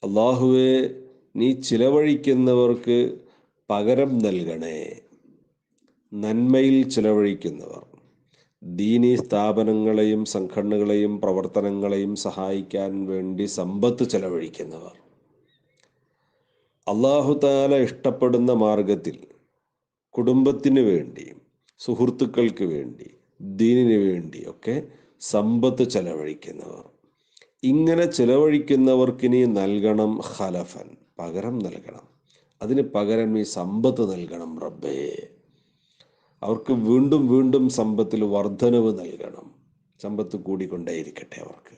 അള്ളാഹുവെ, നീ ചിലവഴിക്കുന്നവർക്ക് പകരം നൽകണേ. നന്മയിൽ ചിലവഴിക്കുന്നവർ, ദീനീ സ്ഥാപനങ്ങളെയും സംഘടനകളെയും പ്രവർത്തനങ്ങളെയും സഹായിക്കാൻ വേണ്ടി സമ്പത്ത് ചിലവഴിക്കുന്നവർ, അള്ളാഹു തആല ഇഷ്ടപ്പെടുന്ന മാർഗത്തിൽ കുടുംബത്തിന് വേണ്ടി, സുഹൃത്തുക്കൾക്ക് വേണ്ടി, ദീനിന് വേണ്ടി ഒക്കെ സമ്പത്ത് ചെലവഴിക്കുന്നവർ, ഇങ്ങനെ ചിലവഴിക്കുന്നവർക്ക് നീ നൽകണം ഖലഫൻ, പകരം നൽകണം. അതിന് പകരം നീ സമ്പത്ത് നൽകണം റബ്ബേ. അവർക്ക് വീണ്ടും വീണ്ടും സമ്പത്തിൽ വർധനവ് നൽകണം. സമ്പത്ത് കൂടിക്കൊണ്ടേയിരിക്കട്ടെ അവർക്ക്.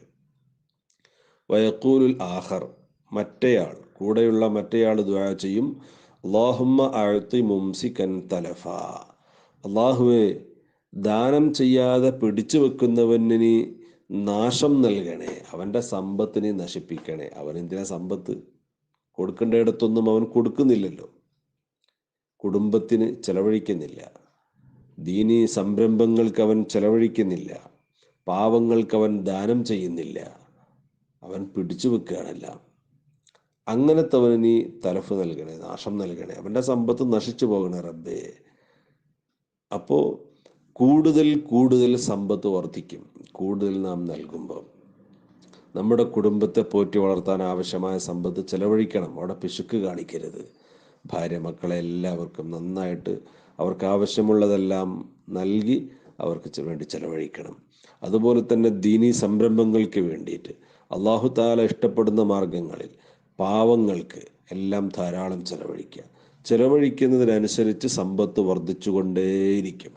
വയഖൂലുൽ ആഖർ, മറ്റേയാൾ, കൂടെയുള്ള മറ്റേയാൾ ദുആ ചെയ്യും, അല്ലാഹുമ്മ അഅ്തി മുംസികൻ തലഫ, അല്ലാഹുവേ, ദാനം ചെയ്യാതെ പിടിച്ചു വെക്കുന്നവന് നീ നാശം നൽകണേ, അവൻ്റെ സമ്പത്തിനെ നശിപ്പിക്കണേ. അവൻ എന്തിനാ സമ്പത്ത്? കൊടുക്കേണ്ടയിടത്തൊന്നും അവൻ കൊടുക്കുന്നില്ലല്ലോ. കുടുംബത്തിന് ചെലവഴിക്കുന്നില്ല, ദീനീ സംരംഭങ്ങൾക്ക് അവൻ ചെലവഴിക്കുന്നില്ല, പാവങ്ങൾക്ക് അവൻ ദാനം ചെയ്യുന്നില്ല, അവൻ പിടിച്ചു വെക്കുകയാണല്ല. അങ്ങനത്തവന് നീ തലഫ് നൽകണേ, നാശം നൽകണേ, അവൻ്റെ സമ്പത്ത് നശിച്ചു പോകണേ റബ്ബേ. അപ്പോൾ കൂടുതൽ കൂടുതൽ സമ്പത്ത് വർദ്ധിക്കും. കൂടുതൽ നാം നൽകുമ്പോൾ നമ്മുടെ കുടുംബത്തെ പോറ്റി വളർത്താൻ ആവശ്യമായ സമ്പത്ത് ചെലവഴിക്കണം. അവിടെ പിശുക്ക് കാണിക്കരുത്. ഭാര്യ മക്കളെ എല്ലാവർക്കും നന്നായിട്ട് അവർക്ക് ആവശ്യമുള്ളതെല്ലാം നൽകി അവർക്ക് വേണ്ടി ചെലവഴിക്കണം. അതുപോലെ തന്നെ ദീനീ സംരംഭങ്ങൾക്ക് വേണ്ടിയിട്ട് അല്ലാഹു തആല ഇഷ്ടപ്പെടുന്ന മാർഗങ്ങളിൽ പാവങ്ങൾക്ക് എല്ലാം ധാരാളം ചെലവഴിക്കുക. ചെലവഴിക്കുന്നതിനനുസരിച്ച് സമ്പത്ത് വർദ്ധിച്ചുകൊണ്ടേയിരിക്കും.